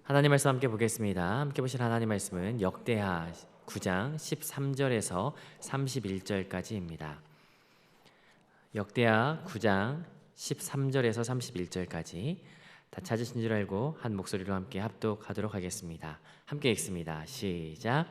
하나님 말씀 함께 보겠습니다. 함께 보실 하나님 말씀은 역대하 9장 13절에서 31절까지입니다. 역대하 9장 13절에서 31절까지 다 찾으신 줄 알고 한 목소리로 함께 합독하도록 하겠습니다. 함께 읽습니다. 시작.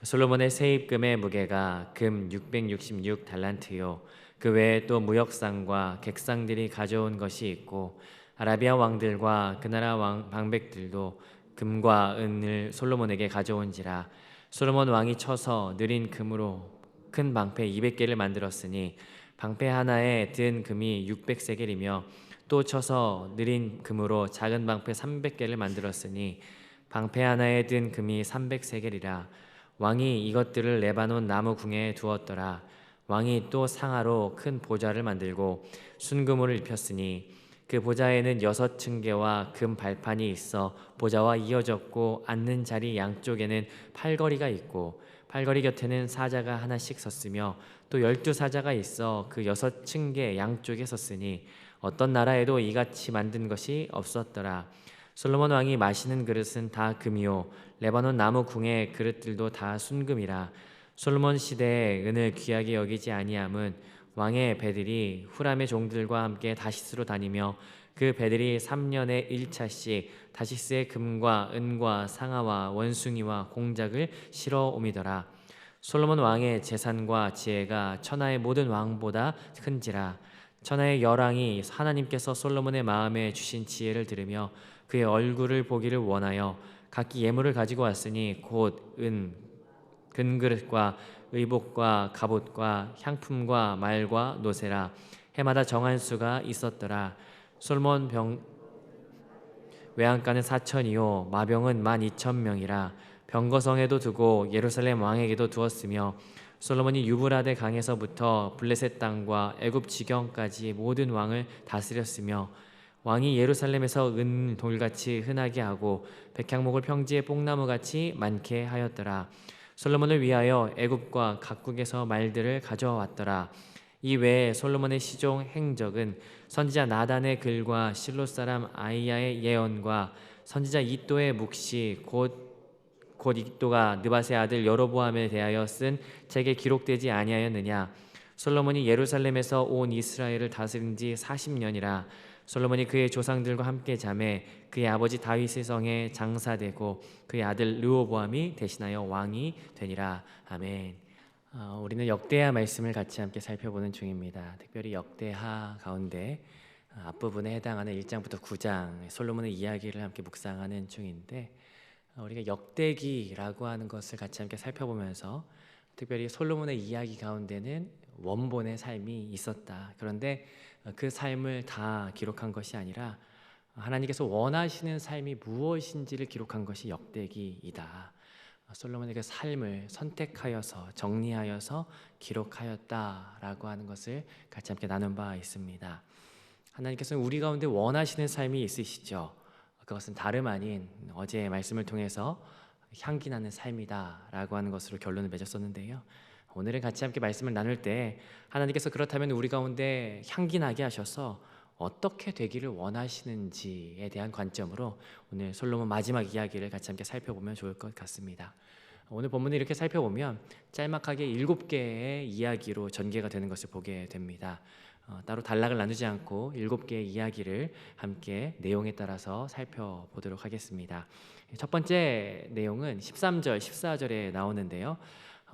솔로몬의 세입금의 무게가 금 666 달란트요. 그 외에 또 무역상과 객상들이 가져온 것이 있고 아라비아 왕들과 그 나라 방백들도 금과 은을 솔로몬에게 가져온지라. 솔로몬 왕이 쳐서 느린 금으로 큰 방패 200개를 만들었으니 방패 하나에 든 금이 600세겔이며 또 쳐서 느린 금으로 작은 방패 300개를 만들었으니 방패 하나에 든 금이 300세겔이라. 왕이 이것들을 레바논 나무 궁에 두었더라. 왕이 또 상하로 큰 보좌를 만들고 순금으로 입혔으니 그 보좌에는 6층계와 금 발판이 있어 보좌와 이어졌고 앉는 자리 양쪽에는 팔걸이가 있고 팔걸이 곁에는 사자가 하나씩 섰으며 또 12사자가 있어 그 6층계 양쪽에 섰으니 어떤 나라에도 이같이 만든 것이 없었더라. 솔로몬 왕이 마시는 그릇은 다 금이요 레바논 나무 궁의 그릇들도 다 순금이라. 솔로몬 시대에 은을 귀하게 여기지 아니함은 왕의 배들이 후람의 종들과 함께 다시스로 다니며 그 배들이 3년에 1차씩 다시스의 금과 은과 상아와 원숭이와 공작을 실어 옮이더라. 솔로몬 왕의 재산과 지혜가 천하의 모든 왕보다 큰지라. 천하의 열왕이 하나님께서 솔로몬의 마음에 주신 지혜를 들으며 그의 얼굴을 보기를 원하여 각기 예물을 가지고 왔으니 곧 금그릇과 의복과 갑옷과 향품과 말과 노새라. 해마다 정한 수가 있었더라. 솔몬 외양간은 4천이요 마병은 12,000명이라. 병거성에도 두고 예루살렘 왕에게도 두었으며 솔로몬이 유브라데 강에서부터 블레셋 땅과 애굽 지경까지 모든 왕을 다스렸으며 왕이 예루살렘에서 은 돌같이 흔하게 하고 백향목을 평지에 뽕나무같이 많게 하였더라. 솔로몬을 위하여 애굽과 각국에서 말들을 가져왔더라. 이 외에 솔로몬의 시종 행적은 선지자 나단의 글과 실로 사람 아이야의 예언과 선지자 이또의 묵시 곧 이또가 느밧의 아들 여로보암에 대하여 쓴 책에 기록되지 아니하였느냐. 솔로몬이 예루살렘에서 온 이스라엘을 다스린 지 40년이라. 솔로몬이 그의 조상들과 함께 자매 그의 아버지 다윗의 성에 장사되고 그의 아들 르호보암이 대신하여 왕이 되니라. 아멘. 우리는 역대하 말씀을 같이 함께 살펴보는 중입니다. 특별히 역대하 가운데 앞부분에 해당하는 1장부터 9장 솔로몬의 이야기를 함께 묵상하는 중인데, 우리가 역대기라고 하는 것을 같이 함께 살펴보면서 특별히 솔로몬의 이야기 가운데는 원본의 삶이 있었다. 그런데 그 삶을 다 기록한 것이 아니라 하나님께서 원하시는 삶이 무엇인지를 기록한 것이 역대기이다. 솔로몬의 그 삶을 선택하여서 정리하여서 기록하였다라고 하는 것을 같이 함께 나눈 바 있습니다. 하나님께서는 우리 가운데 원하시는 삶이 있으시죠. 그것은 다름 아닌 어제의 말씀을 통해서 향기 나는 삶이다라고 하는 것으로 결론을 맺었었는데요. 오늘은 같이 함께 말씀을 나눌 때 하나님께서 그렇다면 우리 가운데 향기 나게 하셔서 어떻게 되기를 원하시는지에 대한 관점으로 오늘 솔로몬 마지막 이야기를 같이 함께 살펴보면 좋을 것 같습니다. 오늘 본문을 이렇게 살펴보면 짤막하게 7개의 이야기로 전개가 되는 것을 보게 됩니다. 따로 단락을 나누지 않고 7개의 이야기를 함께 내용에 따라서 살펴보도록 하겠습니다. 첫 번째 내용은 13절, 14절에 나오는데요.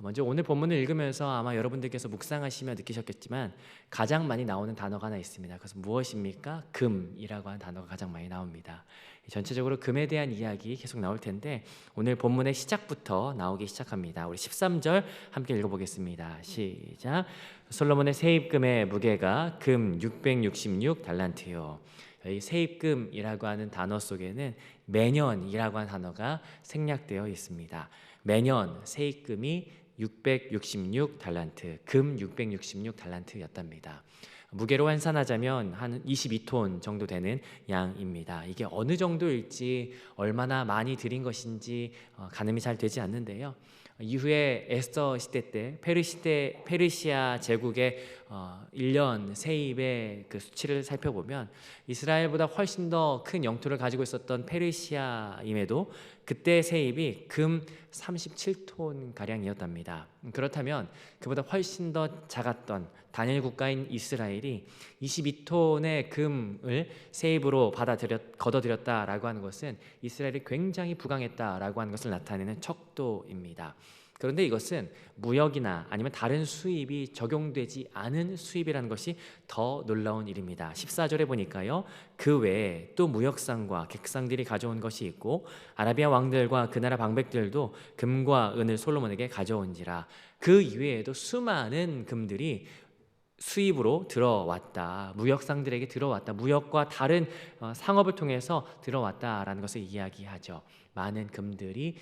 먼저 오늘 본문을 읽으면서 아마 여러분들께서 묵상하시며 느끼셨겠지만 가장 많이 나오는 단어가 하나 있습니다. 그것은 무엇입니까? 금이라고 하는 단어가 가장 많이 나옵니다. 전체적으로 금에 대한 이야기 계속 나올 텐데 오늘 본문의 시작부터 나오기 시작합니다. 우리 13절 함께 읽어보겠습니다. 시작. 솔로몬의 세입금의 무게가 금 666 달란트요. 이 세입금이라고 하는 단어 속에는 매년이라고 하는 단어가 생략되어 있습니다. 매년 세입금이 666 달란트, 금 666 달란트였답니다. 무게로 환산하자면 한 22톤 정도 되는 양입니다. 이게 어느 정도일지 얼마나 많이 드린 것인지 가늠이 잘 되지 않는데요. 이후에 에스더 시대 때 페르시아 제국의 1년 세입의 그 수치를 살펴보면 이스라엘보다 훨씬 더 큰 영토를 가지고 있었던 페르시아임에도 그때 세입이 금 37톤 가량이었답니다. 그렇다면 그보다 훨씬 더 작았던 단일 국가인 이스라엘이 22톤의 금을 세입으로 거둬들였다라고 하는 것은 이스라엘이 굉장히 부강했다라고 하는 것을 나타내는 척도입니다. 그런데 이것은 무역이나 아니면 다른 수입이 적용되지 않은 수입이라는 것이 더 놀라운 일입니다. 14절에 보니까요, 그 외에 또 무역상과 객상들이 가져온 것이 있고 아라비아 왕들과 그 나라 방백들도 금과 은을 솔로몬에게 가져온지라. 그 이외에도 수많은 금들이 수입으로 들어왔다, 무역상들에게 들어왔다, 무역과 다른 상업을 통해서 들어왔다라는 것을 이야기하죠. 많은 금들이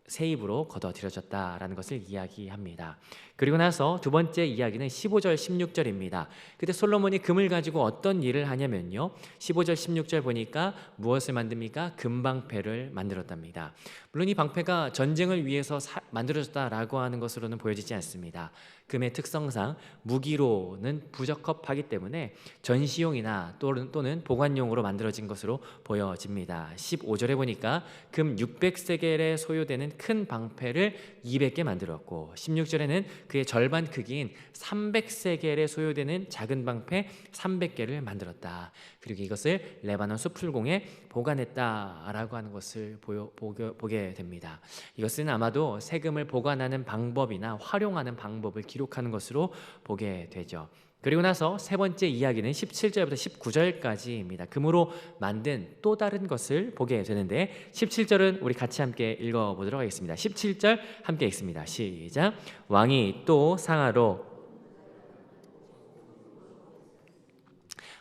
세입으로 거둬들여졌다라는 것을 이야기합니다. 그리고 나서 두 번째 이야기는 15절 16절입니다. 그때 솔로몬이 금을 가지고 어떤 일을 하냐면요, 15절 16절 보니까 무엇을 만듭니까? 금방패를 만들었답니다. 물론 이 방패가 전쟁을 위해서 만들어졌다라고 하는 것으로는 보여지지 않습니다. 금의 특성상 무기로는 부적합하기 때문에 전시용이나 또는 보관용으로 만들어진 것으로 보여집니다. 15절에 보니까 금 600세겔에 소요되는 큰 방패를 200개 만들었고, 16절에는 그의 절반 크기인 300세겔에 소요되는 작은 방패 300개를 만들었다. 그리고 이것을 레바논 수풀공에 보관했다라고 하는 것을 보게 됩니다. 이것은 아마도 세금을 보관하는 방법이나 활용하는 방법을 기록하는 것으로 보게 되죠. 그리고 나서 세 번째 이야기는 17절부터 19절까지입니다. 금으로 만든 또 다른 것을 보게 되는데, 17절은 우리 같이 함께 읽어보도록 하겠습니다. 17절 함께 읽습니다. 시작. 왕이 또 상하로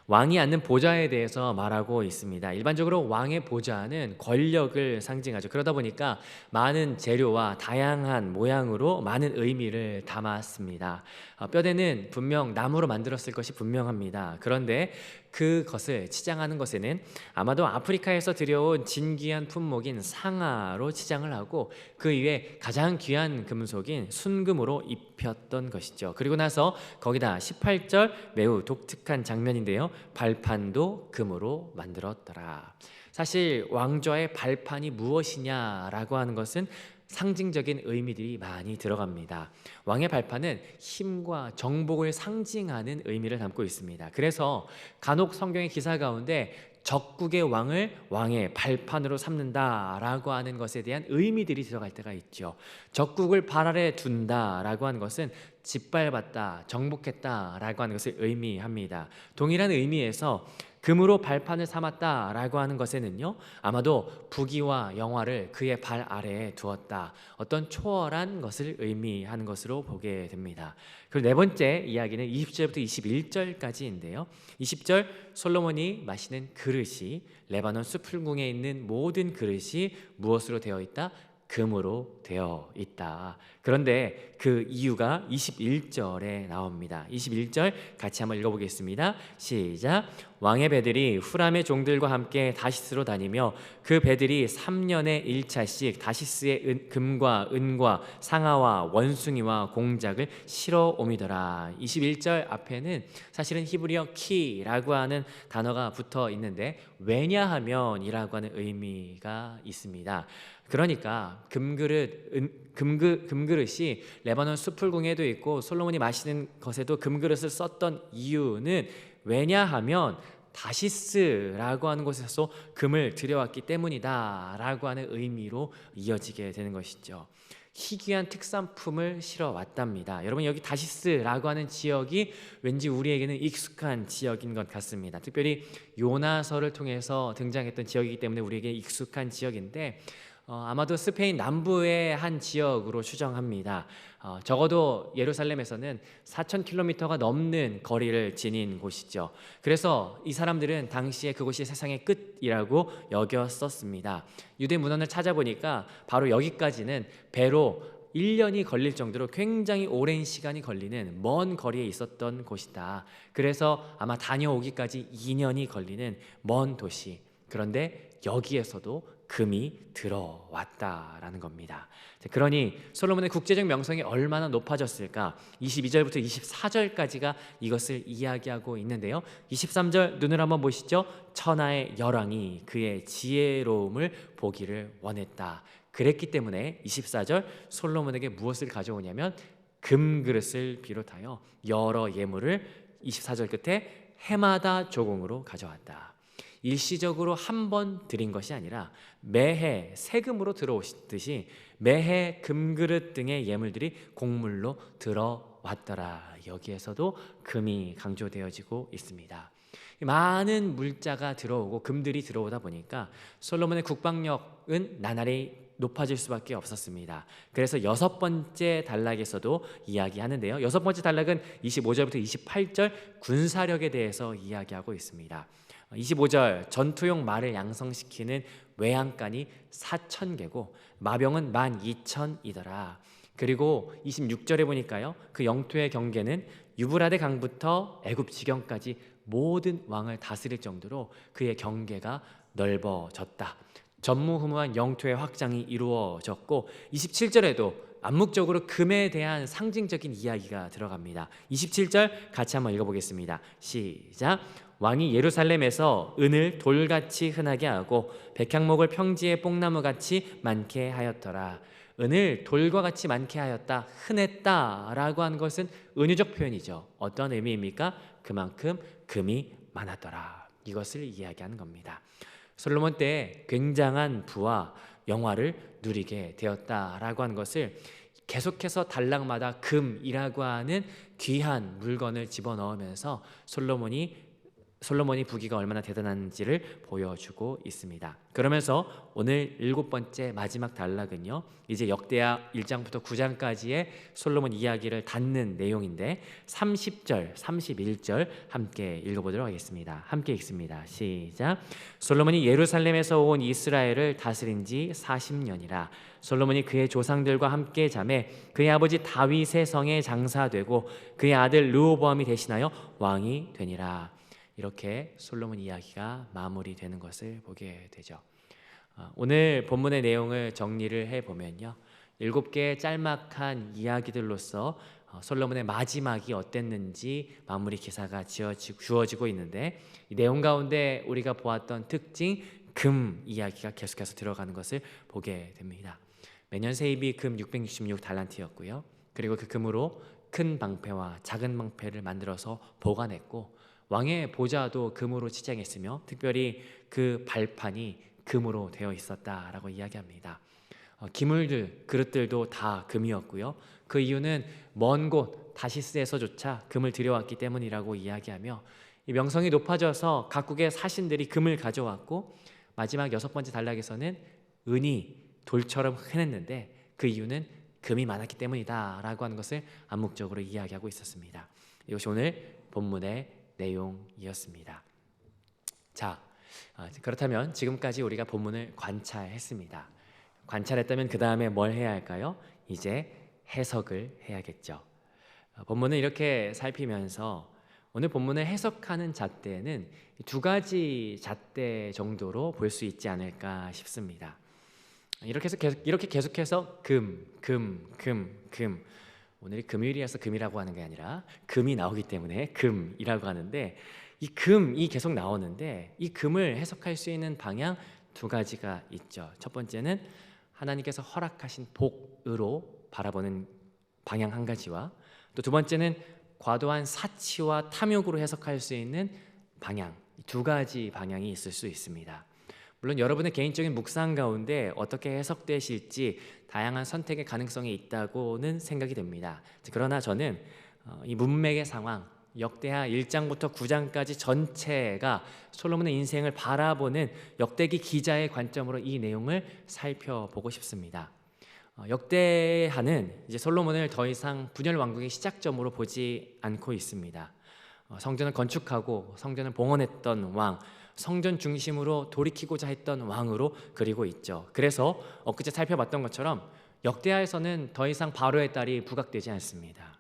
왕이 앉는 보좌에 대해서 말하고 있습니다. 일반적으로 왕의 보좌는 권력을 상징하죠. 그러다 보니까 많은 재료와 다양한 모양으로 많은 의미를 담았습니다. 뼈대는 분명 나무로 만들었을 것이 분명합니다. 그런데 그것을 치장하는 것에는 아마도 아프리카에서 들여온 진귀한 품목인 상아로 치장을 하고 그 위에 가장 귀한 금속인 순금으로 입혔던 것이죠. 그리고 나서 거기다 18절 매우 독특한 장면인데요, 발판도 금으로 만들었더라. 사실 왕좌의 발판이 무엇이냐라고 하는 것은 상징적인 의미들이 많이 들어갑니다. 왕의 발판은 힘과 정복을 상징하는 의미를 담고 있습니다. 그래서 간혹 성경의 기사 가운데 적국의 왕을 왕의 발판으로 삼는다라고 하는 것에 대한 의미들이 들어갈 때가 있죠. 적국을 발 아래 둔다라고 하는 것은 짓밟았다, 정복했다라고 하는 것을 의미합니다. 동일한 의미에서 금으로 발판을 삼았다라고 하는 것에는요, 아마도 부귀와 영화를 그의 발 아래에 두었다, 어떤 초월한 것을 의미하는 것으로 보게 됩니다. 그리고 네 번째 이야기는 20절부터 21절까지인데요, 20절 솔로몬이 마시는 그릇이 레바논 수풀궁에 있는 모든 그릇이 무엇으로 되어 있다? 금으로 되어 있다. 그런데 그 이유가 21절에 나옵니다. 21절 같이 한번 읽어보겠습니다. 시작. 왕의 배들이 후람의 종들과 함께 다시스로 다니며 그 배들이 3년에 1차씩 다시스의 금과 은과 상아와 원숭이와 공작을 실어 옮이더라. 21절 앞에는 사실은 히브리어 키라고 하는 단어가 붙어 있는데 왜냐하면이라고 하는 의미가 있습니다. 그러니까 금그릇이 레바논 수풀궁에도 있고 솔로몬이 마시는 것에도 금그릇을 썼던 이유는 왜냐하면 다시스라고 하는 곳에서 금을 들여왔기 때문이다라고 하는 의미로 이어지게 되는 것이죠. 희귀한 특산품을 실어왔답니다. 여러분, 여기 다시스라고 하는 지역이 왠지 우리에게는 익숙한 지역인 것 같습니다. 특별히 요나서를 통해서 등장했던 지역이기 때문에 우리에게 익숙한 지역인데 아마도 스페인 남부의 한 지역으로 추정합니다. 적어도 예루살렘에서는 4,000km가 넘는 거리를 지닌 곳이죠. 그래서 이 사람들은 당시에 그곳이 세상의 끝이라고 여겼었습니다. 유대 문헌을 찾아보니까 바로 여기까지는 배로 1년이 걸릴 정도로 굉장히 오랜 시간이 걸리는 먼 거리에 있었던 곳이다. 그래서 아마 다녀오기까지 2년이 걸리는 먼 도시. 그런데 여기에서도 금이 들어왔다라는 겁니다. 그러니 솔로몬의 국제적 명성이 얼마나 높아졌을까? 22절부터 24절까지가 이것을 이야기하고 있는데요. 23절 눈을 한번 보시죠. 천하의 열왕이 그의 지혜로움을 보기를 원했다. 그랬기 때문에 24절 솔로몬에게 무엇을 가져오냐면 금그릇을 비롯하여 여러 예물을 24절 끝에 해마다 조공으로 가져왔다. 일시적으로 한 번 드린 것이 아니라 매해 세금으로 들어오듯이 매해 금그릇 등의 예물들이 곡물로 들어왔더라. 여기에서도 금이 강조되어지고 있습니다. 많은 물자가 들어오고 금들이 들어오다 보니까 솔로몬의 국방력은 나날이 높아질 수밖에 없었습니다. 그래서 6번째 단락에서도 이야기하는데요. 6번째 단락은 25절부터 28절 군사력에 대해서 이야기하고 있습니다. 25절 전투용 말을 양성시키는 외양간이 4,000개고 마병은 12,000이더라. 그리고 26절에 보니까요, 그 영토의 경계는 유브라데 강부터 애굽 지경까지 모든 왕을 다스릴 정도로 그의 경계가 넓어졌다. 전무후무한 영토의 확장이 이루어졌고 27절에도 암묵적으로 금에 대한 상징적인 이야기가 들어갑니다. 27절 같이 한번 읽어보겠습니다. 시작. 왕이 예루살렘에서 은을 돌같이 흔하게 하고 백향목을 평지에 뽕나무같이 많게 하였더라. 은을 돌과 같이 많게 하였다, 흔했다라고 한 것은 은유적 표현이죠. 어떤 의미입니까? 그만큼 금이 많았더라. 이것을 이야기하는 겁니다. 솔로몬 때 굉장한 부와 영화를 누리게 되었다라고 한 것을 계속해서 단락마다 금이라고 하는 귀한 물건을 집어넣으면서 솔로몬이 부귀가 얼마나 대단한지를 보여주고 있습니다. 그러면서 오늘 7번째 마지막 단락은요, 이제 역대하 1장부터 9장까지의 솔로몬 이야기를 닫는 내용인데 30절, 31절 함께 읽어보도록 하겠습니다. 함께 읽습니다. 시작. 솔로몬이 예루살렘에서 온 이스라엘을 다스린 지 40년이라. 솔로몬이 그의 조상들과 함께 자매 그의 아버지 다윗의 성에 장사되고 그의 아들 르호보암이 대신하여 왕이 되니라. 이렇게 솔로몬 이야기가 마무리되는 것을 보게 되죠. 오늘 본문의 내용을 정리를 해보면요, 7개의 짤막한 이야기들로서 솔로몬의 마지막이 어땠는지 마무리 기사가 주어지고 있는데, 이 내용 가운데 우리가 보았던 특징 금 이야기가 계속해서 들어가는 것을 보게 됩니다. 매년 세입이 금 666달란트였고요. 그리고 그 금으로 큰 방패와 작은 방패를 만들어서 보관했고, 왕의 보좌도 금으로 치장했으며 특별히 그 발판이 금으로 되어 있었다라고 이야기합니다. 기물들, 그릇들도 다 금이었고요. 그 이유는 먼 곳 다시스에서조차 금을 들여왔기 때문이라고 이야기하며, 이 명성이 높아져서 각국의 사신들이 금을 가져왔고, 마지막 6번째 단락에서는 은이 돌처럼 흔했는데 그 이유는 금이 많았기 때문이다 라고 하는 것을 암묵적으로 이야기하고 있었습니다. 이것이 오늘 본문의 내용이었습니다. 자, 그렇다면 지금까지 우리가 본문을 관찰했습니다. 관찰했다면 그 다음에 뭘 해야 할까요? 이제 해석을 해야겠죠. 본문을 이렇게 살피면서 오늘 본문을 해석하는 잣대는 2가지 잣대 정도로 볼 수 있지 않을까 싶습니다. 이렇게 계속해서 금. 오늘이 금요일이어서 금이라고 하는 게 아니라 금이 나오기 때문에 금이라고 하는데, 이 금이 계속 나오는데 이 금을 해석할 수 있는 방향 2가지가 있죠. 첫 번째는 하나님께서 허락하신 복으로 바라보는 방향 한 가지와, 또 2번째는 과도한 사치와 탐욕으로 해석할 수 있는 방향, 2가지 방향이 있을 수 있습니다. 물론 여러분의 개인적인 묵상 가운데 어떻게 해석되실지 다양한 선택의 가능성이 있다고는 생각이 됩니다. 그러나 저는 이 문맥의 상황, 역대하 1장부터 9장까지 전체가 솔로몬의 인생을 바라보는 역대기 기자의 관점으로 이 내용을 살펴보고 싶습니다. 역대하는 이제 솔로몬을 더 이상 분열 왕국의 시작점으로 보지 않고 있습니다. 성전을 건축하고 성전을 봉헌했던 왕, 성전 중심으로 돌이키고자 했던 왕으로 그리고 있죠. 그래서 엊그제 살펴봤던 것처럼 역대하에서는 더 이상 바로의 딸이 부각되지 않습니다.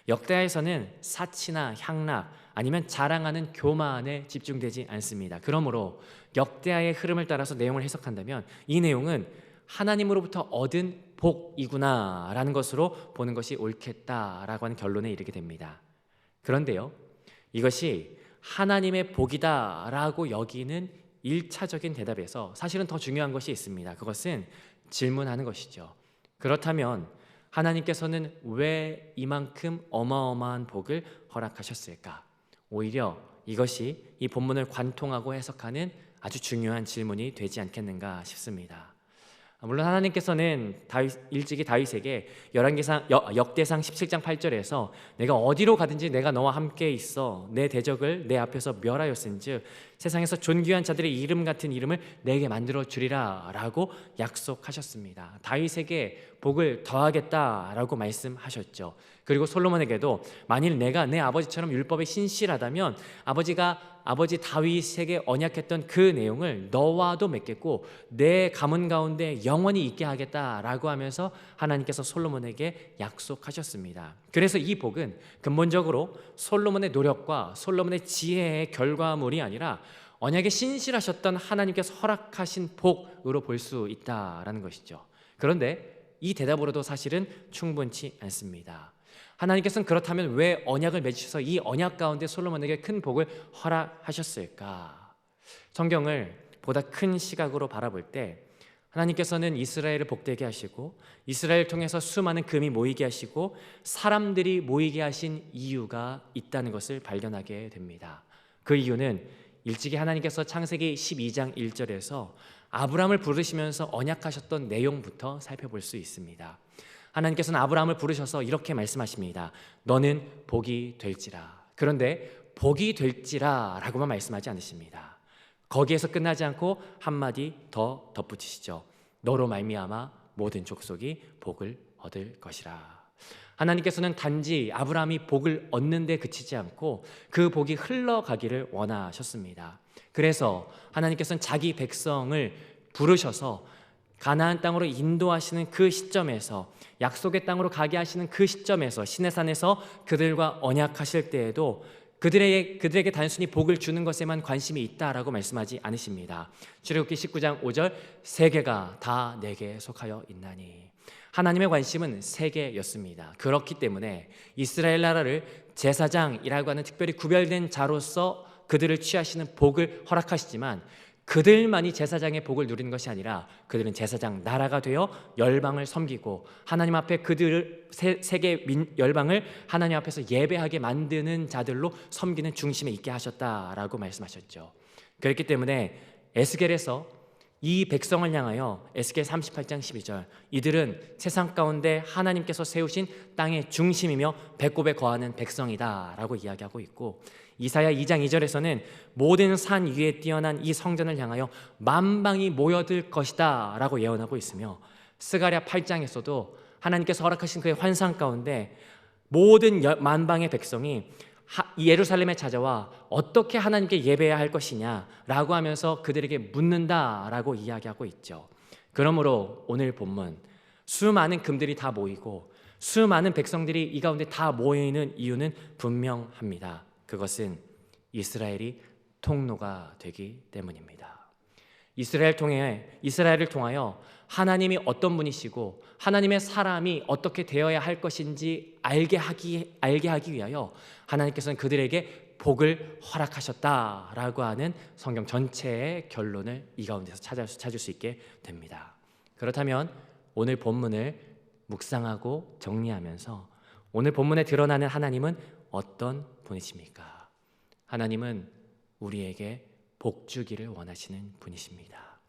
역대하에서는 사치나 향락, 아니면 자랑하는 교만에 집중되지 않습니다. 그러므로 역대하의 흐름을 따라서 내용을 해석한다면 이 내용은 하나님으로부터 얻은 복이구나 라는 것으로 보는 것이 옳겠다라고 하는 결론에 이르게 됩니다. 그런데요, 이것이 하나님의 복이다 라고 여기는 1차적인 대답에서 사실은 더 중요한 것이 있습니다. 그것은 질문하는 것이죠. 그렇다면 하나님께서는 왜 이만큼 어마어마한 복을 허락하셨을까? 오히려 이것이 이 본문을 관통하고 해석하는 아주 중요한 질문이 되지 않겠는가 싶습니다. 물론 하나님께서는 일찍이 다윗에게 역대상 17장 8절에서 내가 어디로 가든지 내가 너와 함께 있어 내 대적을 내 앞에서 멸하였은즉 세상에서 존귀한 자들의 이름 같은 이름을 내게 만들어 주리라 라고 약속하셨습니다. 다윗에게 복을 더하겠다라고 말씀하셨죠. 그리고 솔로몬에게도 만일 내가 내 아버지처럼 율법에 신실하다면 아버지 다윗에게 언약했던 그 내용을 너와도 맺겠고 내 가문 가운데 영원히 있게 하겠다라고 하면서 하나님께서 솔로몬에게 약속하셨습니다. 그래서 이 복은 근본적으로 솔로몬의 노력과 솔로몬의 지혜의 결과물이 아니라 언약에 신실하셨던 하나님께서 허락하신 복으로 볼 수 있다라는 것이죠. 그런데 이 대답으로도 사실은 충분치 않습니다. 하나님께서는 그렇다면 왜 언약을 맺으셔서 이 언약 가운데 솔로몬에게 큰 복을 허락하셨을까? 성경을 보다 큰 시각으로 바라볼 때 하나님께서는 이스라엘을 복되게 하시고 이스라엘을 통해서 수많은 금이 모이게 하시고 사람들이 모이게 하신 이유가 있다는 것을 발견하게 됩니다. 그 이유는 일찍이 하나님께서 창세기 12장 1절에서 아브라함을 부르시면서 언약하셨던 내용부터 살펴볼 수 있습니다. 하나님께서는 아브라함을 부르셔서 이렇게 말씀하십니다. 너는 복이 될지라. 그런데 복이 될지라 라고만 말씀하지 않으십니다. 거기에서 끝나지 않고 한마디 더 덧붙이시죠. 너로 말미암아 모든 족속이 복을 얻을 것이라. 하나님께서는 단지 아브라함이 복을 얻는 데 그치지 않고 그 복이 흘러가기를 원하셨습니다. 그래서 하나님께서는 자기 백성을 부르셔서 가나안 땅으로 인도하시는 그 시점에서 약속의 땅으로 가게 하시는 그 시점에서 시내산에서 그들과 언약하실 때에도 그들에게 단순히 복을 주는 것에만 관심이 있다라고 말씀하지 않으십니다. 출애굽기 19장 5절 세계가 다 내게 속하여 있나니. 하나님의 관심은 세계였습니다. 그렇기 때문에 이스라엘 나라를 제사장이라고 하는 특별히 구별된 자로서 그들을 취하시는 복을 허락하시지만 그들만이 제사장의 복을 누리는 것이 아니라 그들은 제사장 나라가 되어 열방을 섬기고 하나님 앞에 그들을 세계 열방을 하나님 앞에서 예배하게 만드는 자들로 섬기는 중심에 있게 하셨다라고 말씀하셨죠. 그렇기 때문에 에스겔에서 이 백성을 향하여 에스겔 38장 12절 이들은 세상 가운데 하나님께서 세우신 땅의 중심이며 배꼽에 거하는 백성이다 라고 이야기하고 있고 이사야 2장 2절에서는 모든 산 위에 뛰어난 이 성전을 향하여 만방이 모여들 것이다 라고 예언하고 있으며 스가랴 8장에서도 하나님께서 허락하신 그의 환상 가운데 모든 만방의 백성이 예루살렘에 찾아와 어떻게 하나님께 예배해야 할 것이냐라고 하면서 그들에게 묻는다라고 이야기하고 있죠. 그러므로 오늘 본문 수많은 금들이 다 모이고 수많은 백성들이 이 가운데 다 모이는 이유는 분명합니다. 그것은 이스라엘이 통로가 되기 때문입니다. 이스라엘을 통하여 하나님이 어떤 분이시고 하나님의 사람이 어떻게 되어야 할 것인지 알게 하기 위하여 하나님께서는 그들에게 복을 허락하셨다라고 하는 성경 전체의 결론을 이 가운데서 찾을 수 있게 됩니다. 그렇다면 오늘 본문을 묵상하고 정리하면서 오늘 본문에 드러나는 하나님은 어떤 분이십니까? 하나님은 우리에게 복 주기를 원하시는 분이십니다.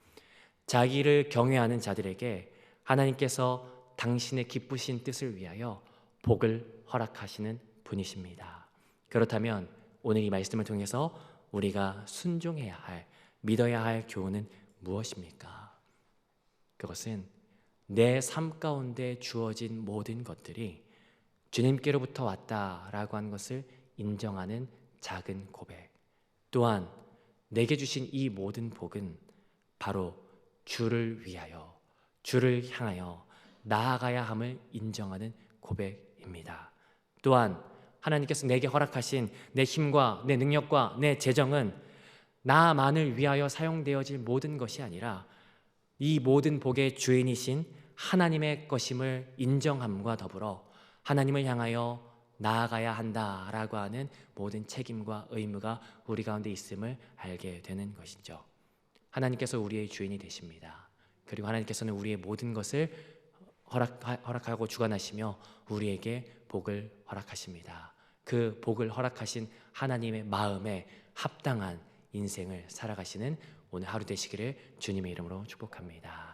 자기를 경외하는 자들에게 하나님께서 당신의 기쁘신 뜻을 위하여 복을 허락하시는 분이십니다. 그렇다면 오늘 이 말씀을 통해서 우리가 순종해야 할, 믿어야 할 교훈은 무엇입니까? 그것은 내 삶 가운데 주어진 모든 것들이 주님께로부터 왔다라고 하는 것을 인정하는 작은 고백, 또한 내게 주신 이 모든 복은 바로 주를 위하여, 주를 향하여 나아가야 함을 인정하는 고백입니다. 또한 하나님께서 내게 허락하신 내 힘과 내 능력과 내 재정은 나만을 위하여 사용되어질 모든 것이 아니라 이 모든 복의 주인이신 하나님의 것임을 인정함과 더불어 하나님을 향하여 나아가야 한다라고 하는 모든 책임과 의무가 우리 가운데 있음을 알게 되는 것이죠. 하나님께서 우리의 주인이 되십니다. 그리고 하나님께서는 우리의 모든 것을 허락하고 주관하시며 우리에게 복을 허락하십니다. 그 복을 허락하신 하나님의 마음에 합당한 인생을 살아가시는 오늘 하루 되시기를 주님의 이름으로 축복합니다.